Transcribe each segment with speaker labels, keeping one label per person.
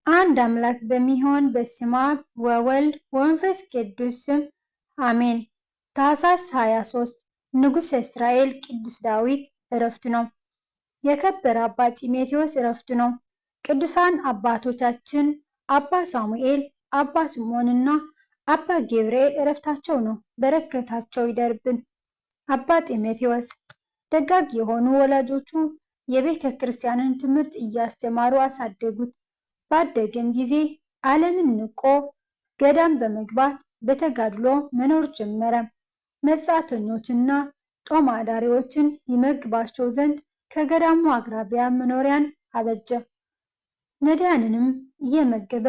Speaker 1: አንድ አምላክ በሚሆን በስመ አብ ወወልድ ወመንፈስ ቅዱስ ስም አሜን። ታኅሳስ 23 ንጉሠ እስራኤል ቅዱስ ዳዊት ዕረፍቱ ነው። የከበረ አባ ጢሞቴዎስ ዕረፍቱ ነው። ቅዱሳን አባቶቻችን አባ ሳሙኤል፣ አባ ስምዖንና አባ ገብርኤል ዕረፍታቸው ነው። በረከታቸው ይደርብን። አባ ጢሞቴዎስ ደጋግ የሆኑ ወላጆቹ የቤተ ክርስቲያንን ትምህርት እያስተማሩ አሳደጉት። ባደገም ጊዜ ዓለምን ንቆ ገዳም በመግባት በተጋድሎ መኖር ጀመረ። መጻተኞችና ጦም አዳሪዎችን ይመግባቸው ዘንድ ከገዳሙ አቅራቢያ መኖሪያን አበጀ። ነዳያንንም እየመገበ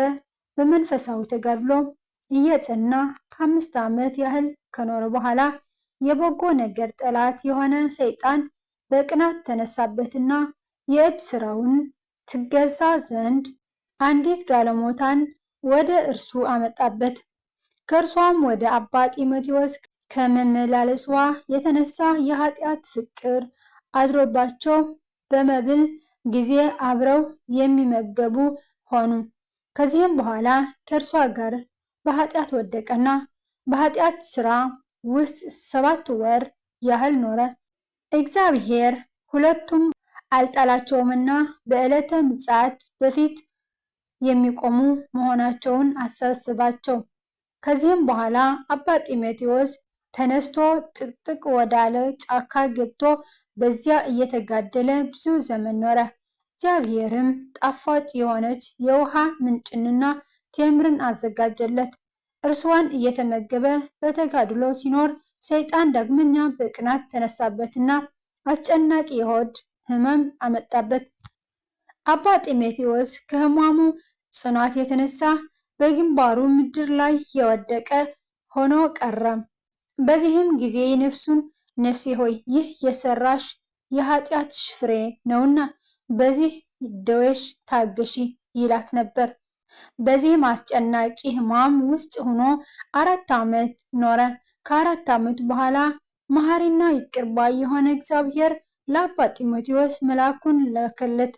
Speaker 1: በመንፈሳዊ ተጋድሎ እየጸና 5 ዓመት ያህል ከኖረ በኋላ የበጎ ነገር ጠላት የሆነ ሰይጣን በቅናት ተነሳበትና የእጅ ሥራውን ትገዛ ዘንድ አንዲት ጋለሞታን ወደ እርሱ አመጣበት። ከእርሷም ወደ አባ ጢሞቴዎስ ከመመላለስዋ የተነሳ የኃጢአት ፍቅር አድሮባቸው በመብል ጊዜ አብረው የሚመገቡ ሆኑ። ከዚህም በኋላ ከእርሷ ጋር በኃጢአት ወደቀና በኃጢአት ሥራ ውስጥ 7 ወር ያህል ኖረ። እግዚአብሔር ሁለቱም አልጣላቸውምና በዕለተ ምጽአት በፊት የሚቆሙ መሆናቸውን አሳስባቸው። ከዚህም በኋላ አባ ጢሞቴዎስ ተነስቶ ጥቅጥቅ ወዳለ ጫካ ገብቶ በዚያ እየተጋደለ ብዙ ዘመን ኖረ። እግዚአብሔርም ጣፋጭ የሆነች የውሃ ምንጭንና ቴምርን አዘጋጀለት። እርሷን እየተመገበ በተጋድሎ ሲኖር ሰይጣን ዳግመኛ በቅናት ተነሳበትና አስጨናቂ የሆድ ሕመም አመጣበት። አባ ጢሞቴዎስ ከሕማሙ ጽናት የተነሳ በግንባሩ ምድር ላይ የወደቀ ሆኖ ቀረ። በዚህም ጊዜ ነፍሱን ነፍሴ ሆይ ይህ የሰራሽ የኃጢአትሽ ፍሬ ነውና በዚህ ደዌሽ ታገሺ ይላት ነበር። በዚህም አስጨናቂ ሕማም ውስጥ ሆኖ 4 ዓመት ኖረ። ከ4 ዓመት በኋላ መሐሪና ይቅር ባይ የሆነ እግዚአብሔር ለአባ ጢሞቴዎስ መልአኩን ላከለት።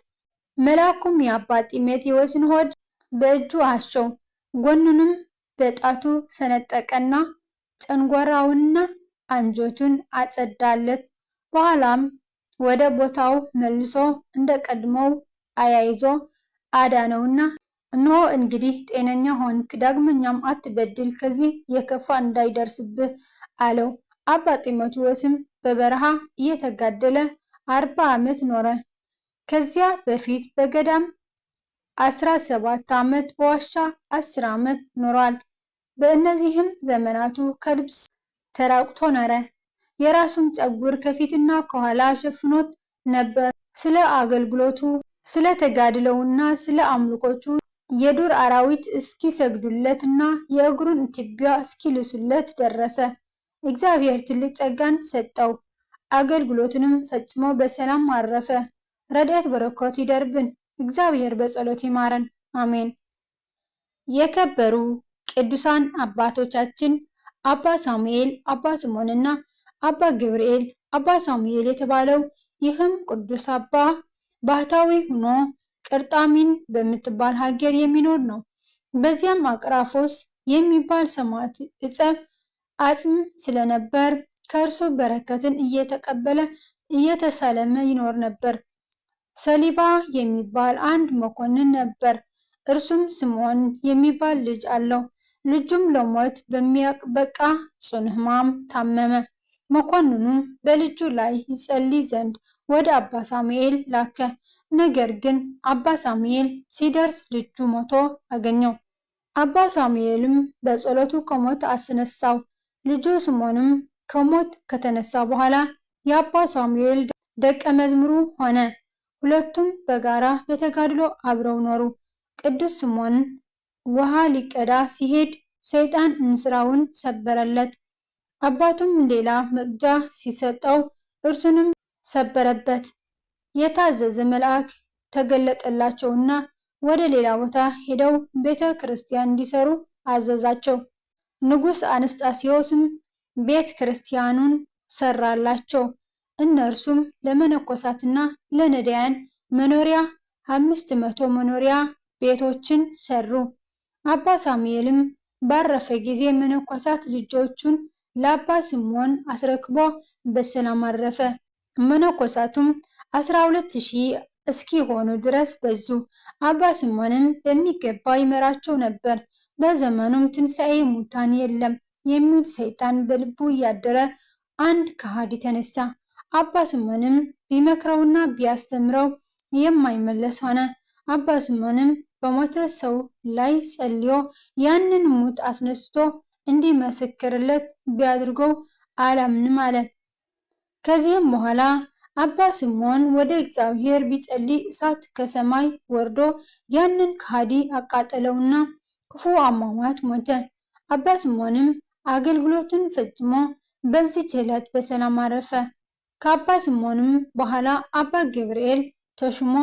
Speaker 1: መልአኩም የአባ ጢሞቴዎስን ሆድ በእጁ አሸው፣ ጎኑንም በጣቱ ሰነጠቀና ጨንጓራውንና አንጀቱን አጸዳለት። በኋላም ወደ ቦታው መልሶ እንደ ቀድሞው አያይዞ አዳነውና እነሆ እንግዲህ ጤነኛ ሆንክ፣ ዳግመኛም አትበድል፣ ከዚህ የከፋ እንዳይደርስብህ አለው። አባ ጢሞቴዎስም በበረሃ እየተጋደለ 40 ዓመት ኖረ። ከዚያ በፊት በገዳም 17 ዓመት፣ በዋሻ 10 ዓመት ኖሯል። በእነዚህም ዘመናቱ ከልብስ ተራቁቶ ኖረ። የራሱን ፀጉር ከፊትና ከኋላ ሸፍኖት ነበር። ስለ አገልግሎቱ፣ ስለ ተጋድሎውና ስለ አምልኮቱ የዱር አራዊት እስኪሰግዱለትና የእግሩን ትቢያ እስኪልሱለት ደረሰ። እግዚአብሔር ትልቅ ጸጋን ሰጠው። አገልግሎቱንም ፈጽሞ በሰላም አረፈ። ረድኤት በረከቱ ይደርብን። እግዚአብሔር በጸሎት ይማረን፣ አሜን። የከበሩ ቅዱሳን አባቶቻችን አባ ሳሙኤል፣ አባ ስምዖንና አባ ገብርኤል። አባ ሳሙኤል የተባለው ይህም ቅዱስ አባ ባህታዊ ሆኖ ቅርጣሚን በምትባል ሀገር የሚኖር ነው። በዚያም አቅራፎስ የሚባል ሰማዕት ዕፀ አጽም ስለነበር ከእርሱ በረከትን እየተቀበለ እየተሳለመ ይኖር ነበር። ሰሊባ የሚባል አንድ መኮንን ነበር። እርሱም ስምዖን የሚባል ልጅ አለው። ልጁም ለሞት በሚያበቃ ጽኑ ሕማም ታመመ። መኮንኑም በልጁ ላይ ይጸልይ ዘንድ ወደ አባ ሳሙኤል ላከ። ነገር ግን አባ ሳሙኤል ሲደርስ ልጁ ሞቶ አገኘው። አባ ሳሙኤልም በጸሎቱ ከሞት አስነሳው። ልጁ ስምዖንም ከሞት ከተነሳ በኋላ የአባ ሳሙኤል ደቀ መዝሙሩ ሆነ። ሁለቱም በጋራ በተጋድሎ አብረው ኖሩ። ቅዱስ ስምዖን ውሃ ሊቀዳ ሲሄድ ሰይጣን እንስራውን ሰበረለት። አባቱም ሌላ መቅጃ ሲሰጠው እርሱንም ሰበረበት። የታዘዘ መልአክ ተገለጠላቸውና ወደ ሌላ ቦታ ሄደው ቤተ ክርስቲያን እንዲሰሩ አዘዛቸው። ንጉሥ አንስጣስዮስም ቤተ ክርስቲያኑን ሰራላቸው። እነርሱም ለመነኮሳትና ለነዳያን መኖሪያ 500 መኖሪያ ቤቶችን ሰሩ። አባ ሳሙኤልም ባረፈ ጊዜ መነኮሳት ልጆቹን ለአባ ስምዖን አስረክቦ በሰላም አረፈ። መነኮሳቱም 12,000 እስኪሆኑ ድረስ በዙ። አባ ስምዖንም በሚገባ ይመራቸው ነበር። በዘመኑም ትንሣኤ ሙታን የለም የሚል ሰይጣን በልቡ እያደረ አንድ ከሃዲ ተነሳ። አባ ስምዖንም ቢመክረውና ቢያስተምረው የማይመለስ ሆነ። አባ ስምዖንም በሞተ ሰው ላይ ጸልዮ ያንን ሙት አስነስቶ እንዲመሰክርለት ቢያድርገው አላምንም አለ። ከዚህም በኋላ አባ ስምዖን ወደ እግዚአብሔር ቢጸልይ እሳት ከሰማይ ወርዶ ያንን ከሃዲ አቃጠለውና ክፉ አሟሟት ሞተ። አባ ስምዖንም አገልግሎቱን ፈጽሞ በዚህች ዕለት በሰላም አረፈ። ከአባ ስምዖንም በኋላ አባ ገብርኤል ተሹሞ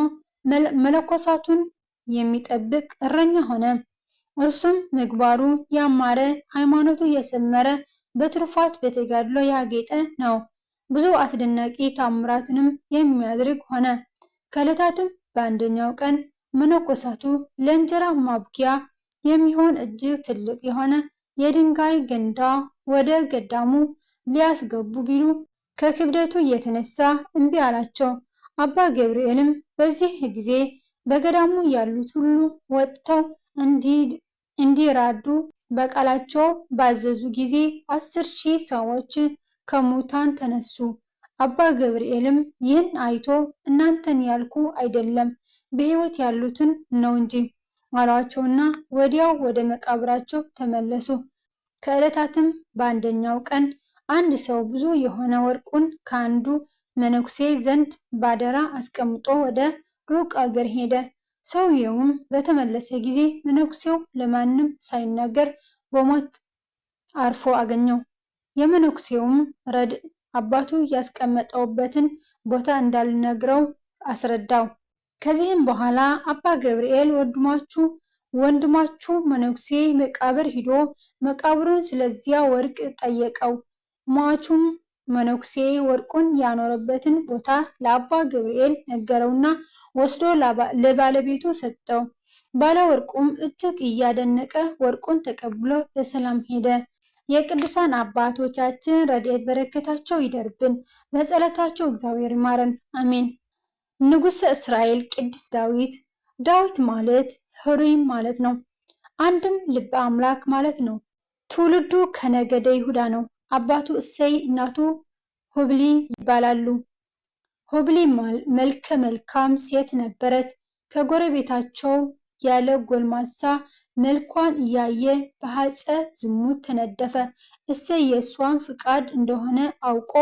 Speaker 1: መነኮሳቱን የሚጠብቅ እረኛ ሆነ። እርሱም ምግባሩ ያማረ፣ ሃይማኖቱ የሰመረ፣ በትሩፋት በተጋድሎ ያጌጠ ነው። ብዙ አስደናቂ ታምራትንም የሚያደርግ ሆነ። ከዕለታትም በአንደኛው ቀን መነኮሳቱ ለእንጀራ ማቡኪያ የሚሆን እጅግ ትልቅ የሆነ የድንጋይ ገንዳ ወደ ገዳሙ ሊያስገቡ ቢሉ ከክብደቱ የተነሳ እምቢ አላቸው። አባ ገብርኤልም በዚህ ጊዜ በገዳሙ ያሉት ሁሉ ወጥተው እንዲራዱ በቃላቸው ባዘዙ ጊዜ 10,000 ሰዎች ከሙታን ተነሱ። አባ ገብርኤልም ይህን አይቶ እናንተን ያልኩ አይደለም በሕይወት ያሉትን ነው እንጂ አሏቸውና ወዲያው ወደ መቃብራቸው ተመለሱ። ከዕለታትም በአንደኛው ቀን አንድ ሰው ብዙ የሆነ ወርቁን ከአንዱ መነኩሴ ዘንድ ባደራ አስቀምጦ ወደ ሩቅ አገር ሄደ። ሰውየውም በተመለሰ ጊዜ መነኩሴው ለማንም ሳይናገር በሞት አርፎ አገኘው። የመነኩሴውም ረድእ አባቱ ያስቀመጠውበትን ቦታ እንዳልነግረው አስረዳው። ከዚህም በኋላ አባ ገብርኤል ወንድማችሁ መነኩሴ መቃብር ሂዶ መቃብሩን ስለዚያ ወርቅ ጠየቀው። ሟቹም መነኩሴ ወርቁን ያኖረበትን ቦታ ለአባ ገብርኤል ነገረውና ወስዶ ለባለቤቱ ሰጠው። ባለወርቁም እጅግ እያደነቀ ወርቁን ተቀብሎ በሰላም ሄደ። የቅዱሳን አባቶቻችን ረድኤት በረከታቸው ይደርብን፣ በጸሎታቸው እግዚአብሔር ይማረን፣ አሜን። ንጉሠ እስራኤል ቅዱስ ዳዊት። ዳዊት ማለት ሕሩይ ማለት ነው። አንድም ልበ አምላክ ማለት ነው። ትውልዱ ከነገደ ይሁዳ ነው። አባቱ እሰይ እናቱ ሁብሊ ይባላሉ። ሁብሊ መልከ መልካም ሴት ነበረች። ከጎረቤታቸው ያለ ጎልማሳ መልኳን እያየ በሐፀ ዝሙት ተነደፈ። እሰይ የእሷን ፍቃድ እንደሆነ አውቆ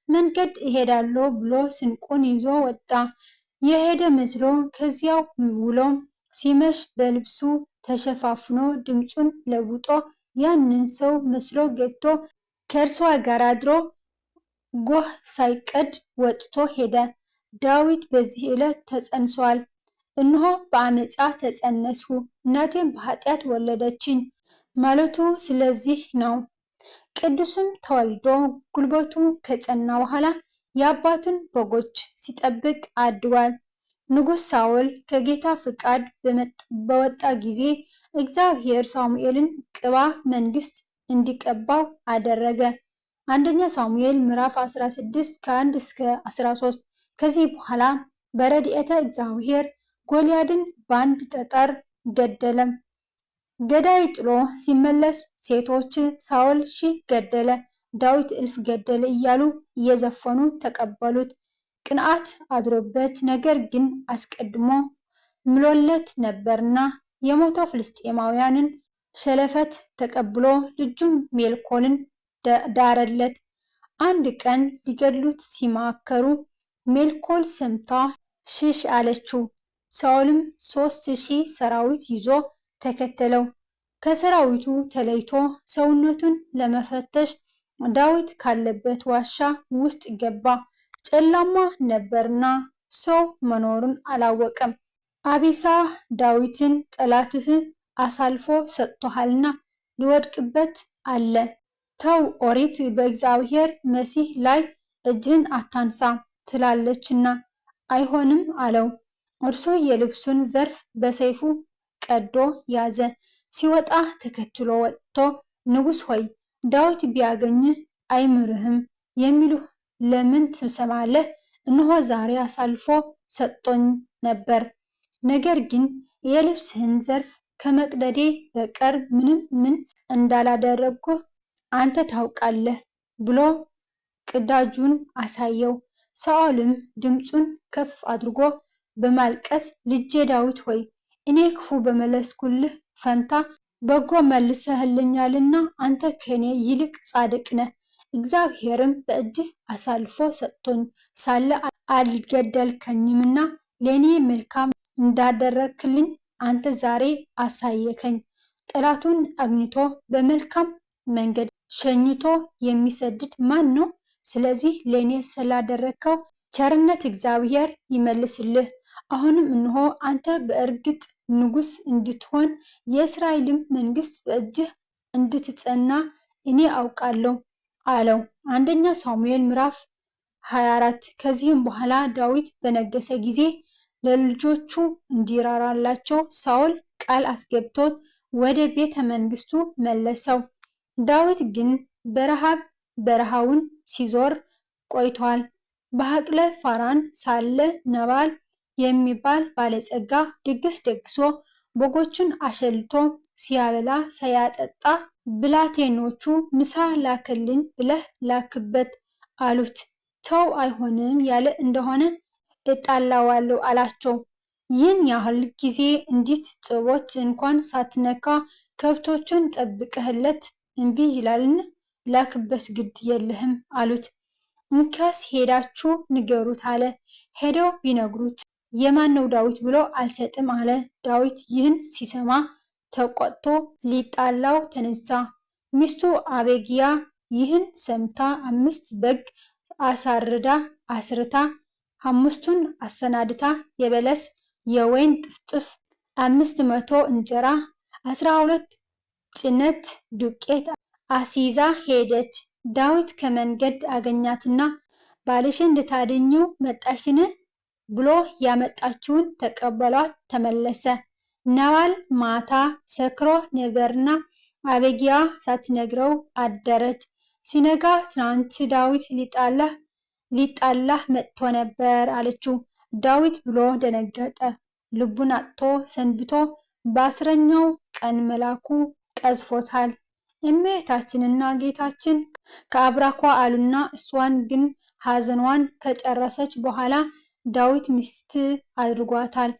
Speaker 1: መንገድ እሄዳለሁ ብሎ ስንቁን ይዞ ወጣ። የሄደ መስሎ ከዚያው ውሎ ሲመሽ በልብሱ ተሸፋፍኖ ድምፁን ለውጦ ያንን ሰው መስሎ ገብቶ ከእርሷ ጋር አድሮ ጎህ ሳይቀድ ወጥቶ ሄደ። ዳዊት በዚህ ዕለት ተጸንሷል። እነሆ በአመፃ ተጸነስሁ፣ እናቴም በኃጢአት ወለደችኝ ማለቱ ስለዚህ ነው። ቅዱስም ተወልዶ ጉልበቱ ከጸና በኋላ የአባቱን በጎች ሲጠብቅ አድጓል። ንጉሥ ሳኦል ከጌታ ፍቃድ በወጣ ጊዜ እግዚአብሔር ሳሙኤልን ቅባ መንግስት እንዲቀባው አደረገ። አንደኛ ሳሙኤል ምዕራፍ 16 ከ1 እስከ 13። ከዚህ በኋላ በረድኤተ እግዚአብሔር ጎልያድን በአንድ ጠጠር ገደለም። ገዳይ ጥሎ ሲመለስ ሴቶች ሳኦል 1000 ገደለ፣ ዳዊት 1000 ገደለ እያሉ እየዘፈኑ ተቀበሉት። ቅንዓት አድሮበት ነገር ግን አስቀድሞ ምሎለት ነበርና የሞተው ፍልስጤማውያንን ሸለፈት ተቀብሎ ልጁም ሜልኮልን ዳረለት። አንድ ቀን ሊገድሉት ሲማከሩ ሜልኮል ሰምታ ሽሽ አለችው። ሳኦልም 3000 ሰራዊት ይዞ ተከተለው። ከሰራዊቱ ተለይቶ ሰውነቱን ለመፈተሽ ዳዊት ካለበት ዋሻ ውስጥ ገባ። ጨለማ ነበርና ሰው መኖሩን አላወቀም። አቢሳ ዳዊትን ጠላትህ አሳልፎ ሰጥቶሃልና ሊወድቅበት አለ፣ ተው ኦሪት በእግዚአብሔር መሲህ ላይ እጅህን አታንሳ ትላለችና አይሆንም አለው። እርሱ የልብሱን ዘርፍ በሰይፉ ቀዶ ያዘ። ሲወጣ ተከትሎ ወጥቶ ንጉሥ ሆይ ዳዊት ቢያገኝህ አይምርህም የሚሉህ ለምን ትሰማለህ? እነሆ ዛሬ አሳልፎ ሰጥቶኝ ነበር። ነገር ግን የልብስህን ዘርፍ ከመቅደዴ በቀር ምን እንዳላደረግኩህ አንተ ታውቃለህ ብሎ ቅዳጁን አሳየው። ሳኦልም ድምፁን ከፍ አድርጎ በማልቀስ ልጄ ዳዊት ሆይ እኔ ክፉ በመለስኩልህ ፈንታ በጎ መልሰህልኛልና አንተ ከኔ ይልቅ ጻድቅ ነህ። እግዚአብሔርም በእጅህ አሳልፎ ሰጥቶኝ ሳለ አልገደልከኝምና ለእኔ መልካም እንዳደረክልኝ አንተ ዛሬ አሳየከኝ። ጠላቱን አግኝቶ በመልካም መንገድ ሸኝቶ የሚሰድድ ማን ነው? ስለዚህ ለእኔ ስላደረግከው ቸርነት እግዚአብሔር ይመልስልህ። አሁንም እነሆ አንተ በእርግጥ ንጉሥ እንድትሆን የእስራኤልም መንግስት በእጅህ እንድትጸና እኔ አውቃለሁ አለው። አንደኛ ሳሙኤል ምዕራፍ 24። ከዚህም በኋላ ዳዊት በነገሰ ጊዜ ለልጆቹ እንዲራራላቸው ሳኦል ቃል አስገብቶት ወደ ቤተ መንግስቱ መለሰው። ዳዊት ግን በረሃብ በረሃውን ሲዞር ቆይቷል። በሐቅለ ፋራን ሳለ ናባል የሚባል ባለጸጋ ድግስ ደግሶ በጎቹን አሸልቶ ሲያበላ ሳያጠጣ ብላቴኖቹ ምሳ ላክልኝ ብለህ ላክበት አሉት። ተው አይሆንም ያለ እንደሆነ እጣላዋለሁ አላቸው። ይህን ያህል ጊዜ እንዲት ጥቦት እንኳን ሳትነካ ከብቶቹን ጠብቀህለት እምቢ ይላልን? ላክበት ግድ የለህም አሉት። እንኪያስ ሄዳችሁ ንገሩት አለ። ሄደው ቢነግሩት የማን ነው ዳዊት ብሎ አልሰጥም አለ። ዳዊት ይህን ሲሰማ ተቆጥቶ ሊጣላው ተነሳ። ሚስቱ አቤግያ ይህን ሰምታ 5 በግ አስርታ 5ቱን አሰናድታ የበለስ የወይን ጥፍጥፍ 500 እንጀራ 12 ጭነት ዱቄት አስይዛ ሄደች። ዳዊት ከመንገድ አገኛትና ባልሽን ልታድኚው መጣሽን ብሎ ያመጣችውን ተቀበሏት ተመለሰ። ናባል ማታ ሰክሮ ነበርና አቤግያ ሳትነግረው አደረች። ሲነጋ ትናንት ዳዊት ሊጣላህ መጥቶ ነበር አለችው። ዳዊት ብሎ ደነገጠ። ልቡን አጥቶ ሰንብቶ በ10ኛው ቀን መልአኩ ቀዝፎታል። እመቤታችንና ጌታችን ከአብራኳ አሉና እሷን ግን ሐዘኗን ከጨረሰች በኋላ ዳዊት ሚስት አድርጓታል።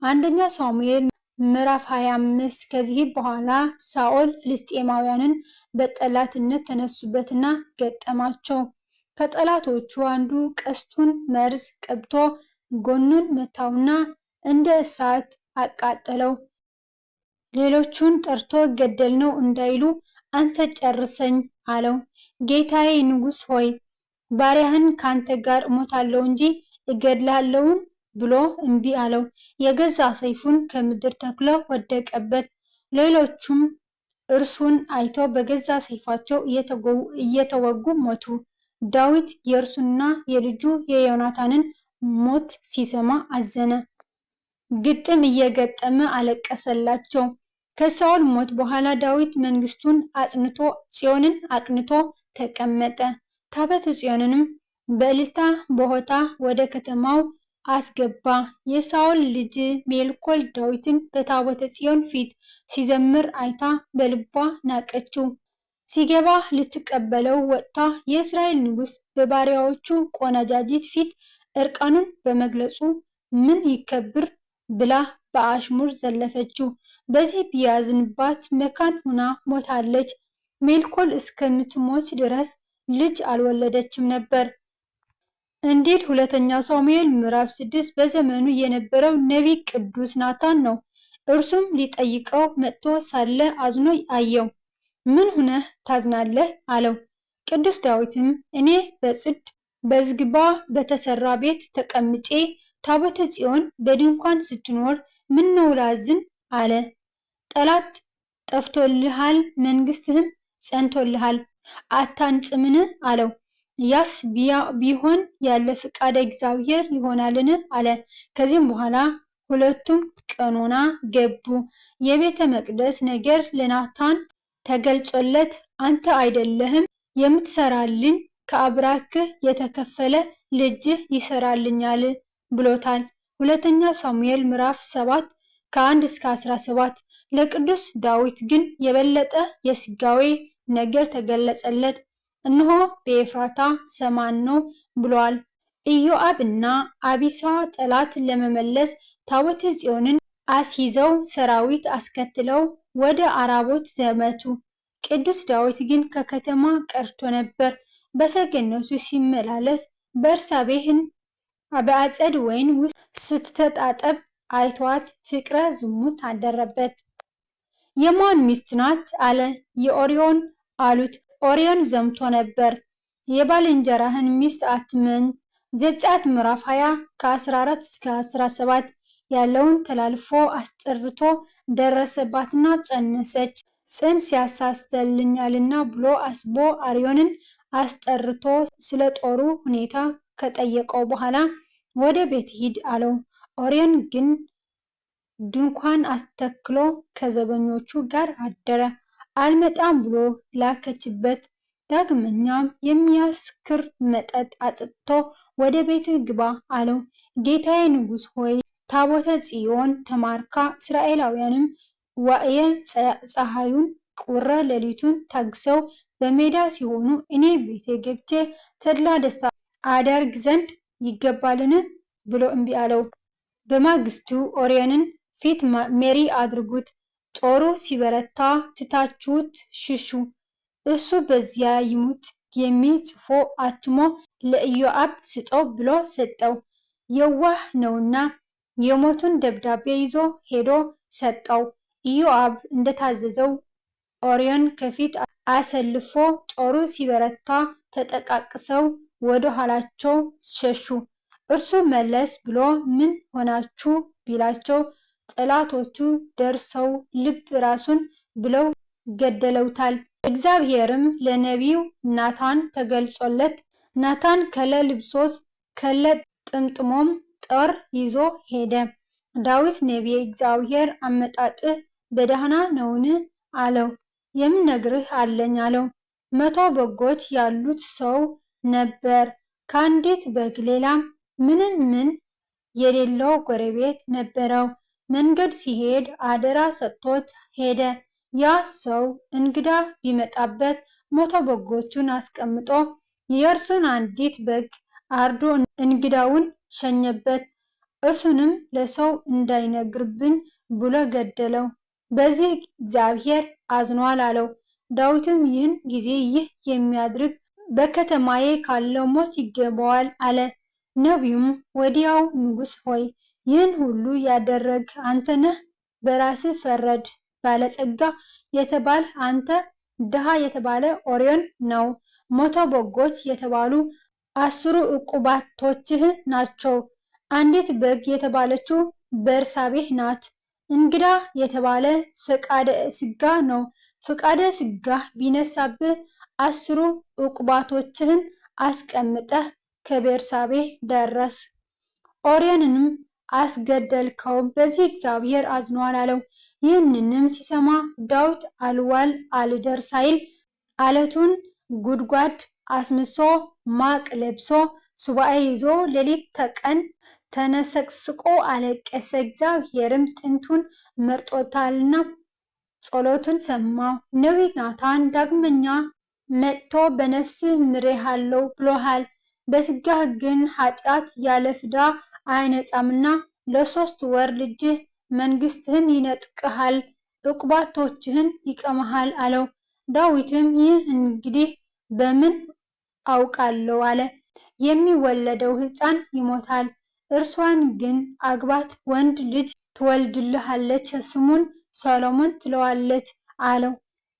Speaker 1: አንደኛ ሳሙኤል ምዕራፍ 25። ከዚህ በኋላ ሳኦል ፍልስጤማውያንን በጠላትነት ተነሱበትና ገጠማቸው። ከጠላቶቹ አንዱ ቀስቱን መርዝ ቀብቶ ጎኑን መታውና እንደ እሳት አቃጠለው። ሌሎቹን ጠርቶ ገደልነው እንዳይሉ አንተ ጨርሰኝ አለው። ጌታዬ ንጉሥ ሆይ ባሪያህን ካንተ ጋር እሞታለሁ እንጂ እገድላለሁን ብሎ እምቢ አለው። የገዛ ሰይፉን ከምድር ተክሎ ወደቀበት። ሌሎቹም እርሱን አይቶ በገዛ ሰይፋቸው እየተወጉ ሞቱ። ዳዊት የእርሱና የልጁ የዮናታንን ሞት ሲሰማ አዘነ። ግጥም እየገጠመ አለቀሰላቸው። ከሳኦል ሞት በኋላ ዳዊት መንግስቱን አጽንቶ ጽዮንን አቅንቶ ተቀመጠ። ታቦተ ጽዮንንም በእልልታ በሆታ ወደ ከተማው አስገባ። የሳኦል ልጅ ሜልኮል ዳዊትን በታቦተ ጽዮን ፊት ሲዘምር አይታ በልቧ ናቀችው። ሲገባ ልትቀበለው ወጥታ የእስራኤል ንጉሥ በባሪያዎቹ ቆነጃጅት ፊት እርቃኑን በመግለጹ ምን ይከብር ብላ በአሽሙር ዘለፈችው። በዚህ ቢያዝንባት መካን ሆና ሞታለች። ሜልኮል እስከምትሞት ድረስ ልጅ አልወለደችም ነበር እንዲል ሁለተኛ ሳሙኤል ምዕራፍ 6። በዘመኑ የነበረው ነቢይ ቅዱስ ናታን ነው። እርሱም ሊጠይቀው መጥቶ ሳለ አዝኖ አየው። ምን ሆነህ ታዝናለህ አለው። ቅዱስ ዳዊትም እኔ በጽድ በዝግባ በተሰራ ቤት ተቀምጬ ታቦተ ጽዮን በድንኳን ስትኖር ምን ነው ላዝን አለ። ጠላት ጠፍቶልሃል፣ መንግስትህም ጸንቶልሃል፣ አታንጽምን አለው። ያስ ቢሆን ያለ ፍቃደ እግዚአብሔር ይሆናልን አለ። ከዚህም በኋላ ሁለቱም ቀኖና ገቡ። የቤተ መቅደስ ነገር ለናታን ተገልጾለት አንተ አይደለህም የምትሰራልኝ ከአብራክህ የተከፈለ ልጅህ ይሰራልኛል ብሎታል። ሁለተኛ ሳሙኤል ምዕራፍ 7 ከ1 እስከ 17። ለቅዱስ ዳዊት ግን የበለጠ የስጋዌ ነገር ተገለጸለት። እነሆ በኤፍራታ ሰማን ነው ብሏል። ኢዮአብ እና አቢሳ ጠላት ለመመለስ ታቦተ ጽዮንን አስይዘው ሰራዊት አስከትለው ወደ አራቦት ዘመቱ። ቅዱስ ዳዊት ግን ከከተማ ቀርቶ ነበር። በሰገነቱ ሲመላለስ በርሳቤህን በአጸድ ወይን ውስጥ ስትተጣጠብ አይቷት ፍቅረ ዝሙት አደረበት። የማን ሚስት ናት አለ። የኦርዮን አሉት። ኦርዮን ዘምቶ ነበር። የባልንጀራህን ሚስት አትመኝ። ዘጸአት ምዕራፍ 20 ከ14 እስከ 17 ያለውን ተላልፎ አስጠርቶ ደረሰባትና ጸነሰች። ጽንስ ያሳስተልኛልና ብሎ አስቦ አርዮንን አስጠርቶ ስለ ጦሩ ሁኔታ ከጠየቀው በኋላ ወደ ቤት ሂድ አለው። ኦርዮን ግን ድንኳን አስተክሎ ከዘበኞቹ ጋር አደረ። አልመጣም ብሎ ላከችበት። ዳግመኛም የሚያስክር መጠጥ አጥጥቶ ወደ ቤትህ ግባ አለው። ጌታዬ ንጉሥ ሆይ ታቦተ ጽዮን ተማርካ እስራኤላውያንም ዋዕየ ፀሐዩን ቁረ ሌሊቱን ታግሰው በሜዳ ሲሆኑ እኔ ቤቴ ገብቼ ተድላ ደስታ አደርግ ዘንድ ይገባልን ብሎ እምቢ አለው። በማግስቱ ኦርዮንን ፊት መሪ አድርጉት፣ ጦሩ ሲበረታ ትታችሁት ሽሹ፣ እሱ በዚያ ይሙት የሚል ጽፎ አትሞ ለኢዮአብ ስጠው ብሎ ሰጠው። የዋህ ነውና የሞቱን ደብዳቤ ይዞ ሄዶ ሰጠው። ኢዮአብ እንደታዘዘው ኦርዮን ከፊት አሰልፎ ጦሩ ሲበረታ ተጠቃቅሰው ወደ ኋላቸው ሸሹ። እርሱ መለስ ብሎ ምን ሆናችሁ ቢላቸው ጠላቶቹ ደርሰው ልብ ራሱን ብለው ገደለውታል። እግዚአብሔርም ለነቢዩ ናታን ተገልጾለት ናታን ከለ ልብሶስ ከለ ጥምጥሞም ጦር ይዞ ሄደ። ዳዊት ነቢየ እግዚአብሔር አመጣጥህ በደህና ነውን አለው። የምነግርህ አለኝ አለው። 100 በጎች ያሉት ሰው ነበር። ከአንዲት በግ ሌላም ምንም ምን የሌለው ጎረቤት ነበረው። መንገድ ሲሄድ አደራ ሰጥቶት ሄደ። ያ ሰው እንግዳ ቢመጣበት 100 በጎቹን አስቀምጦ የእርሱን አንዲት በግ አርዶ እንግዳውን ሸኘበት። እርሱንም ለሰው እንዳይነግርብኝ ብሎ ገደለው። በዚህ እግዚአብሔር አዝኗል አለው። ዳዊትም ይህን ጊዜ ይህ የሚያድርግ በከተማዬ ካለው ሞት ይገባዋል አለ። ነቢዩም ወዲያው ንጉሥ ሆይ ይህን ሁሉ ያደረግ አንተ ነህ፣ በራስህ ፈረድ። ባለጸጋ የተባለ አንተ፣ ድሃ የተባለ ኦርዮን ነው። 100 በጎች የተባሉ 10 ዕቁባቶችህ ናቸው። አንዲት በግ የተባለችው በርሳቤህ ናት። እንግዳ የተባለ ፈቃደ ሥጋ ነው። ፈቃደ ሥጋህ ቢነሳብህ 10 ዕቁባቶችህን አስቀምጠህ ከቤርሳቤህ ደረስ። ኦርዮንንም አስገደልከው፣ በዚህ እግዚአብሔር አዝኗል አለው። ይህንንም ሲሰማ ዳዊት አልዋል አልደር ሳይል አለቱን ጉድጓድ አስምሶ ማቅ ለብሶ ሱባኤ ይዞ ሌሊት ተቀን ተነሰቅስቆ አለቀሰ። እግዚአብሔርም ጥንቱን መርጦታልና ጸሎቱን ሰማው። ነቢዩ ናታን ዳግመኛ መጥቶ በነፍስህ ምሬሃለሁ ብሎሃል፣ በሥጋህ ግን ኃጢአት ያለ ፍዳ አይነጻምና ለ3 ወር ልጅህ መንግስትህን ይነጥቅሃል፣ ዕቁባቶችህን ይቀማሃል አለው። ዳዊትም ይህ እንግዲህ በምን አውቃለሁ አለ። የሚወለደው ሕፃን ይሞታል፣ እርሷን ግን አግባት፣ ወንድ ልጅ ትወልድልሃለች፣ ስሙን ሰሎሞን ትለዋለች አለው።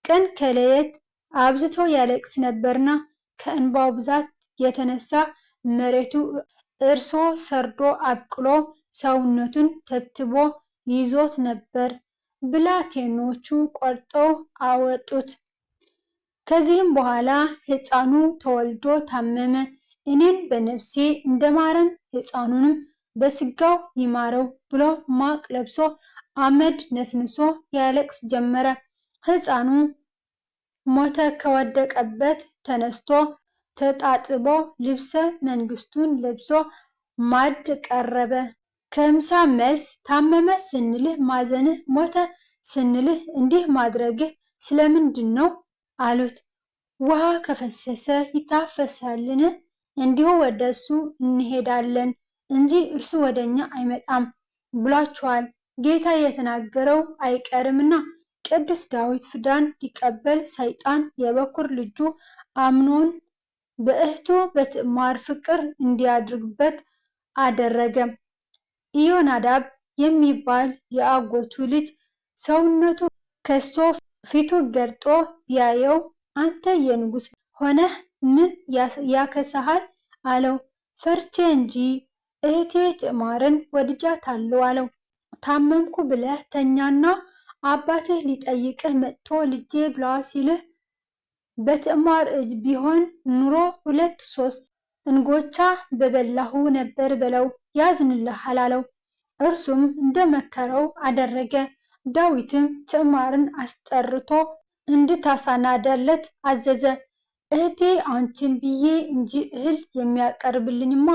Speaker 1: ቀን ከሌሊት አብዝቶ ያለቅስ ነበርና ከእንባው ብዛት የተነሳ መሬቱ እርሶ ሰርዶ አብቅሎ ሰውነቱን ተብትቦ ይዞት ነበር። ብላቴኖቹ ቆርጠው አወጡት። ከዚህም በኋላ ሕፃኑ ተወልዶ ታመመ። እኔን በነፍሴ እንደማረኝ ሕፃኑንም በስጋው ይማረው ብሎ ማቅ ለብሶ አመድ ነስንሶ ያለቅስ ጀመረ። ሕፃኑ ሞተ ከወደቀበት ተነስቶ ተጣጥቦ ልብሰ መንግስቱን ለብሶ ማዕድ ቀረበ። ከምሳ መልስ ታመመ ስንልህ ማዘንህ፣ ሞተ ስንልህ እንዲህ ማድረግህ ስለምንድን ነው አሉት። ውሃ ከፈሰሰ ይታፈሳልን? እንዲሁ ወደ እሱ እንሄዳለን እንጂ እርሱ ወደ እኛ አይመጣም ብሏችኋል። ጌታ የተናገረው አይቀርምና። ቅዱስ ዳዊት ፍዳን ሊቀበል ሰይጣን የበኩር ልጁ አምኖን በእህቱ በትዕማር ፍቅር እንዲያድርበት አደረገ። ኢዮናዳብ የሚባል የአጎቱ ልጅ ሰውነቱ ከስቶ ፊቱ ገርጦ ቢያየው አንተ የንጉሥ ሆነህ ምን ያከሳሃል አለው። ፈርቼ እንጂ እህቴ ትዕማርን ወድጃታለሁ አለው። ታመምኩ ብለህ ተኛና አባትህ ሊጠይቅህ መጥቶ ልጄ ብላ ሲልህ በትዕማር እጅ ቢሆን ኑሮ 2-3 እንጎቻ በበላሁ ነበር በለው፣ ያዝንልሃል አለው። እርሱም እንደመከረው አደረገ። ዳዊትም ትዕማርን አስጠርቶ እንድታሳናዳለት አዘዘ። እህቴ አንቺን ብዬ እንጂ እህል የሚያቀርብልኝማ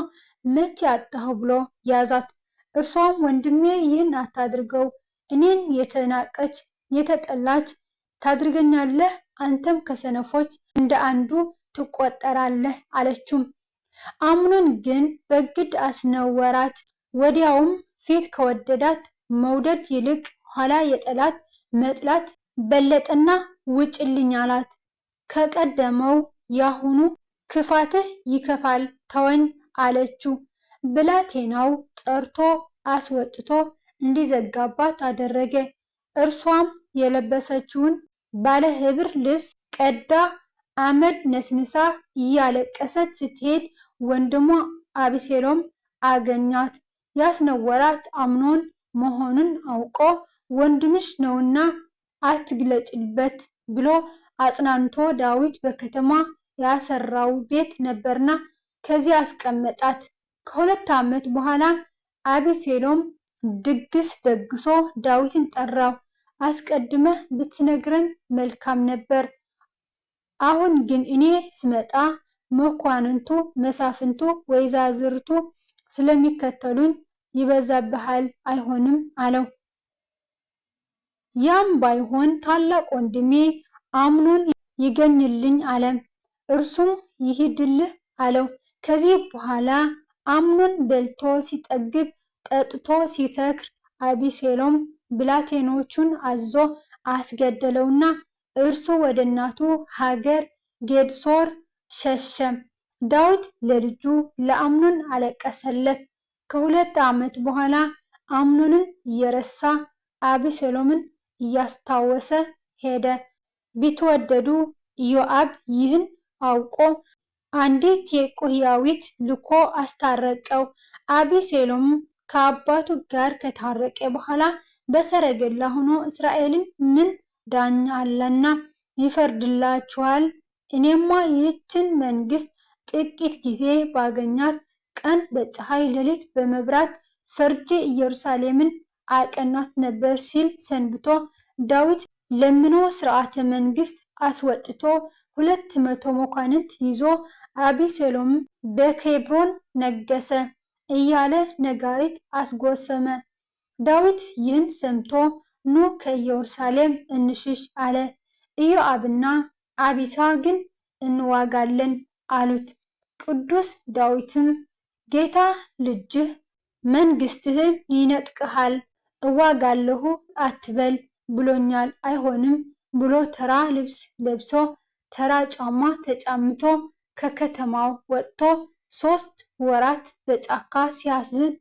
Speaker 1: መቼ አጣሁ ብሎ ያዛት። እርሷም ወንድሜ ይህን አታድርገው፣ እኔን የተናቀች የተጠላች ታድርገኛለህ፣ አንተም ከሰነፎች እንደ አንዱ ትቆጠራለህ አለችው። አምኖን ግን በግድ አስነወራት። ወዲያውም ፊት ከወደዳት መውደድ ይልቅ ኋላ የጠላት መጥላት በለጠና ውጭልኝ አላት። ከቀደመው ያሁኑ ክፋትህ ይከፋል፣ ተወኝ አለችው። ብላቴናው ጠርቶ አስወጥቶ እንዲዘጋባት አደረገ። እርሷም የለበሰችውን ባለ ሕብር ልብስ ቀዳ አመድ ነስንሳ እያለቀሰች ስትሄድ ወንድሟ አቤሴሎም አገኛት። ያስነወራት አምኖን መሆኑን አውቆ ወንድምሽ ነውና አትግለጭበት ብሎ አጽናንቶ ዳዊት በከተማ ያሰራው ቤት ነበርና ከዚያ አስቀመጣት። ከ2 ዓመት በኋላ አቤሴሎም ድግስ ደግሶ ዳዊትን ጠራው። አስቀድመህ ብትነግረኝ መልካም ነበር። አሁን ግን እኔ ስመጣ መኳንንቱ፣ መሳፍንቱ፣ ወይዛዝርቱ ስለሚከተሉኝ ይበዛብሃል አይሆንም አለው። ያም ባይሆን ታላቅ ወንድሜ አምኖን ይገኝልኝ አለ። እርሱም ይሂድልህ አለው። ከዚህ በኋላ አምኖን በልቶ ሲጠግብ ጠጥቶ ሲሰክር አቤሴሎም ብላቴኖቹን አዞ አስገደለውና እርሱ ወደ እናቱ ሀገር ጌድሶር ሸሸ። ዳዊት ለልጁ ለአምኖን አለቀሰለት። ከ2 ዓመት በኋላ አምኖንን እየረሳ አቤሴሎምን እያስታወሰ ሄደ። ቢትወደዱ ኢዮአብ ይህን አውቆ አንዲት ቴቁሕያዊት ልኮ አስታረቀው። አቤሴሎም ከአባቱ ጋር ከታረቀ በኋላ በሰረገላ ሆኖ እስራኤልን ምን ዳኛ አለና ይፈርድላችኋል? እኔማ ይህችን መንግስት ጥቂት ጊዜ ባገኛት ቀን በፀሐይ ሌሊት በመብራት ፈርጄ ኢየሩሳሌምን አቀናት ነበር ሲል ሰንብቶ ዳዊት ለምኖ ስርዓተ መንግስት አስወጥቶ 200 መኳንንት ይዞ አቤሴሎም በኬብሮን ነገሰ እያለ ነጋሪት አስጎሰመ። ዳዊት ይህን ሰምቶ ኑ ከኢየሩሳሌም እንሽሽ አለ። ኢዮአብና አቢሳ ግን እንዋጋለን አሉት። ቅዱስ ዳዊትም ጌታ ልጅህ መንግስትህን ይነጥቅሃል፣ እዋጋለሁ አትበል ብሎኛል፣ አይሆንም ብሎ ተራ ልብስ ለብሶ ተራ ጫማ ተጫምቶ ከከተማው ወጥቶ 3 ወራት በጫካ ሲያዝን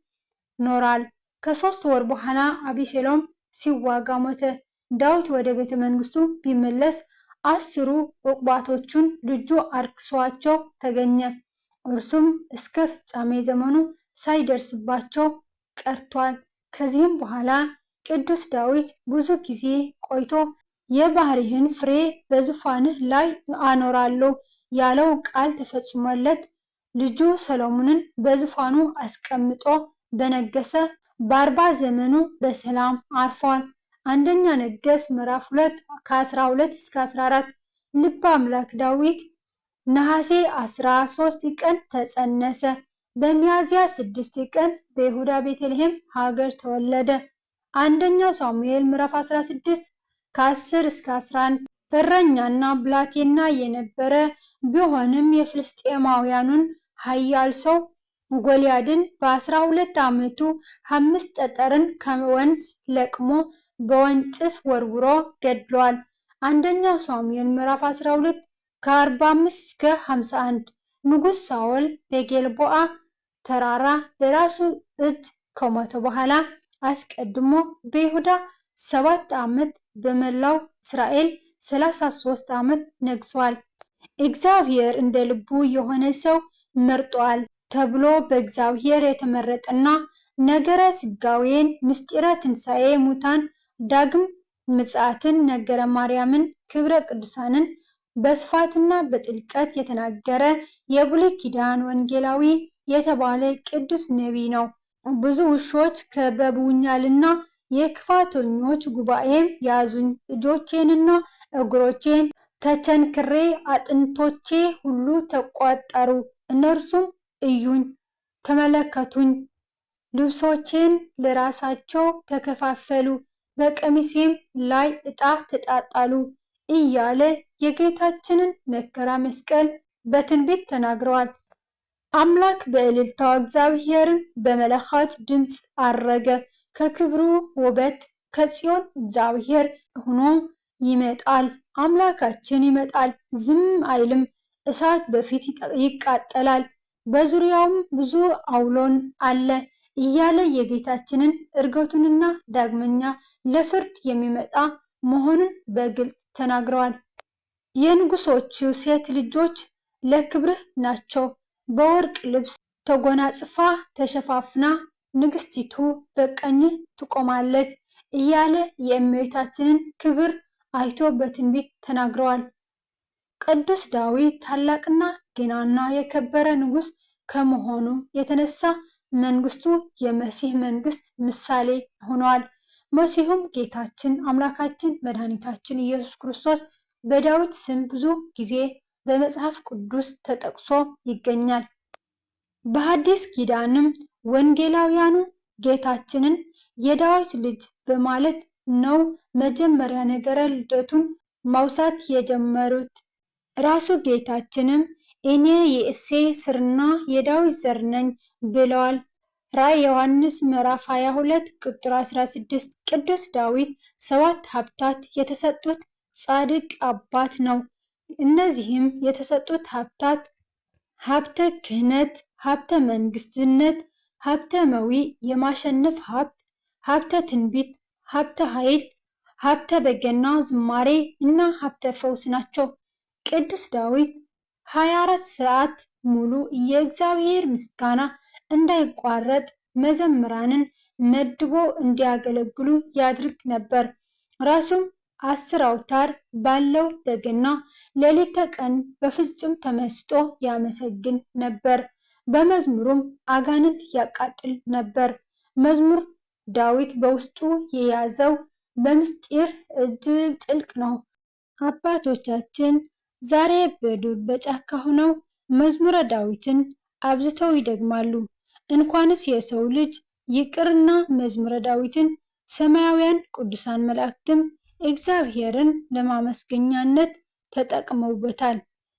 Speaker 1: ኖሯል። ከ3 ወር በኋላ አቤሴሎም ሲዋጋ ሞተ። ዳዊት ወደ ቤተ መንግስቱ ቢመለስ 10 ዕቁባቶቹን ልጁ አርክሷቸው ተገኘ። እርሱም እስከ ፍጻሜ ዘመኑ ሳይደርስባቸው ቀርቷል። ከዚህም በኋላ ቅዱስ ዳዊት ብዙ ጊዜ ቆይቶ የባሕርይህን ፍሬ በዙፋንህ ላይ አኖራለሁ ያለው ቃል ተፈጽሞለት ልጁ ሰሎሞንን በዙፋኑ አስቀምጦ በነገሰ በ40 ዘመኑ በሰላም አርፏል። አንደኛ ነገሥት ምዕራፍ 2 ከ12 እስከ 14። ልበ አምላክ ዳዊት ነሐሴ 13 ቀን ተጸነሰ። በሚያዝያ 6 ቀን በይሁዳ ቤተልሔም ሀገር ተወለደ። አንደኛ ሳሙኤል ምዕራፍ 16 ከ10 እስከ 11። እረኛና ብላቴና የነበረ ቢሆንም የፍልስጤማውያኑን ኃያል ሰው ጎልያድን በ12 ዓመቱ 5 ጠጠርን ከወንዝ ለቅሞ በወንጭፍ ወርውሮ ገድሏል። አንደኛ ሳሙኤል ምዕራፍ 12 ከ45 እስከ 51። ንጉሥ ሳኦል በጌልቦአ ተራራ በራሱ እጅ ከሞተ በኋላ አስቀድሞ በይሁዳ 7 ዓመት በመላው እስራኤል 33 ዓመት ነግሷል። እግዚአብሔር እንደ ልቡ የሆነ ሰው መርጧል ተብሎ በእግዚአብሔር የተመረጠና ነገረ ሥጋዌን፣ ምስጢረ ትንሣኤ ሙታን፣ ዳግም ምጽአትን፣ ነገረ ማርያምን፣ ክብረ ቅዱሳንን በስፋትና በጥልቀት የተናገረ የብሉይ ኪዳን ወንጌላዊ የተባለ ቅዱስ ነቢይ ነው። ብዙ ውሾች ከበቡኛልና የክፋተኞች ጉባኤም ያዙኝ፣ እጆቼንና እግሮቼን ተቸንክሬ አጥንቶቼ ሁሉ ተቋጠሩ። እነርሱም እዩኝ፣ ተመለከቱኝ፣ ልብሶቼን ለራሳቸው ተከፋፈሉ፣ በቀሚሴም ላይ ዕጣ ተጣጣሉ እያለ የጌታችንን መከራ መስቀል በትንቢት ተናግረዋል። አምላክ በእልልታው እግዚአብሔርን በመለከት ድምፅ አረገ። ከክብሩ ውበት ከጽዮን እግዚአብሔር ሆኖ ይመጣል። አምላካችን ይመጣል፣ ዝም አይልም። እሳት በፊት ይቃጠላል፣ በዙሪያውም ብዙ አውሎን አለ እያለ የጌታችንን እርገቱንና ዳግመኛ ለፍርድ የሚመጣ መሆኑን በግልጽ ተናግረዋል። የንጉሶቹ ሴት ልጆች ለክብርህ ናቸው፣ በወርቅ ልብስ ተጎናጽፋ ተሸፋፍና ንግስቲቱ በቀኝህ ትቆማለች እያለ የእመቤታችንን ክብር አይቶ በትንቢት ተናግረዋል። ቅዱስ ዳዊት ታላቅና ገናና የከበረ ንጉሥ ከመሆኑ የተነሳ መንግስቱ የመሲህ መንግስት ምሳሌ ሆኗል። መሲሁም ጌታችን አምላካችን መድኃኒታችን ኢየሱስ ክርስቶስ በዳዊት ስም ብዙ ጊዜ በመጽሐፍ ቅዱስ ተጠቅሶ ይገኛል። በሐዲስ ኪዳንም ወንጌላውያኑ ጌታችንን የዳዊት ልጅ በማለት ነው መጀመሪያ ነገረ ልደቱን ማውሳት የጀመሩት። ራሱ ጌታችንም እኔ የእሴይ ሥርና የዳዊት ዘር ነኝ ብለዋል። ራዕየ ዮሐንስ ምዕራፍ 22 ቁጥር 16። ቅዱስ ዳዊት 7 ሀብታት የተሰጡት ጻድቅ አባት ነው። እነዚህም የተሰጡት ሀብታት ሀብተ ክህነት፣ ሀብተ መንግስትነት፣ ሀብተ መዊ የማሸነፍ ሀብት፣ ሀብተ ትንቢት፣ ሀብተ ኃይል፣ ሀብተ በገና ዝማሬ እና ሀብተ ፈውስ ናቸው። ቅዱስ ዳዊት 24 ሰዓት ሙሉ የእግዚአብሔር ምስጋና እንዳይቋረጥ መዘምራንን መድቦ እንዲያገለግሉ ያድርግ ነበር። ራሱም 10 አውታር ባለው በገና ሌሊተ ቀን በፍጹም ተመስጦ ያመሰግን ነበር። በመዝሙሩም አጋንንት ያቃጥል ነበር። መዝሙር ዳዊት በውስጡ የያዘው በምስጢር እጅግ ጥልቅ ነው። አባቶቻችን ዛሬ በዱር በጫካ ሆነው መዝሙረ ዳዊትን አብዝተው ይደግማሉ። እንኳንስ የሰው ልጅ ይቅርና መዝሙረ ዳዊትን ሰማያውያን ቅዱሳን መላእክትም እግዚአብሔርን ለማመስገኛነት ተጠቅመውበታል።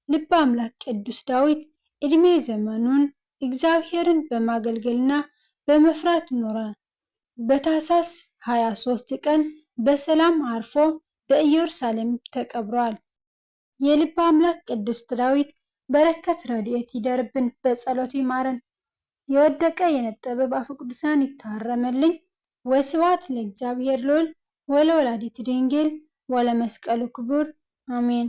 Speaker 1: ልበ አምላክ ቅዱስ ዳዊት ዕድሜ ዘመኑን እግዚአብሔርን በማገልገልና በመፍራት ኖረ። በታኅሳስ 23 ቀን በሰላም አርፎ በኢየሩሳሌም ተቀብሯል። የልበ አምላክ ቅዱስ ዳዊት በረከት ረድኤት ይደርብን፣ በጸሎቱ ይማረን። የወደቀ የነጠበ በአፈ ቅዱሳን ይታረምልኝ። ወስብሐት ለእግዚአብሔር ልዑል ወለወላዲቱ ድንግል ወለመስቀሉ ክቡር አሜን።